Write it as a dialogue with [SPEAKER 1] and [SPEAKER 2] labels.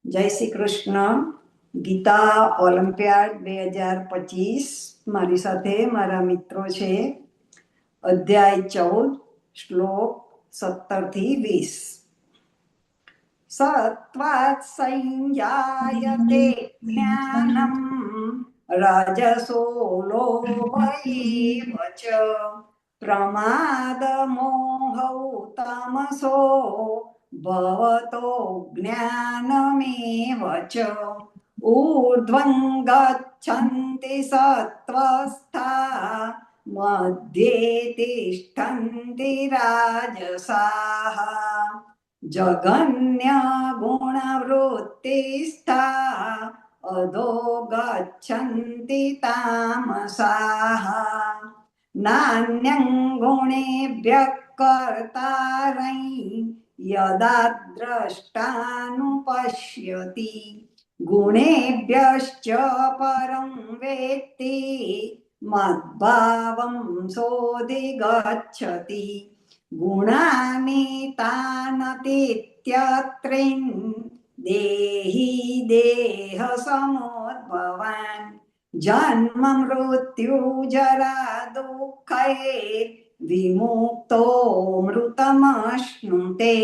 [SPEAKER 1] જય શ્રી કૃષ્ણ. ગીતા ઓલિમ્પિયાડ 2025 મારી સાથે મારા મિત્રો છે. અધ્યાય 14, શ્લોક 17 થી 20. સત્વાત સંજાયતે જ્ઞાનમ રાજસો લોભ એવ ચ પ્રમાદ મોહૌ તમસો ભવતો જ્ઞાનમેવ ચ ઊર્ધ્વં ગચ્છન્તિ સત્વસ્થા મધ્યે તિષ્ઠન્તિ રાજસાઃ જગન્ય ગુણવૃત્તિસ્થા અધો ગચ્છન્તિ તામસાઃ નાન્યં ગુણેભ્યઃ કર્તારૈ યદા દ્રષ્ટાનુપશ્યતિ ગુણેભ્યશ્ચ પરં વેત્તિ મદ્ભાવં સોધિગચ્છતિ ગુણાનિ તાનતીત્યત્રિन् દેહી દેહ સમોદ્ભવાન જન્મ મૃત્યુ જરા દુઃખૈ વિમુક્તો મૃતમશ્નુતે.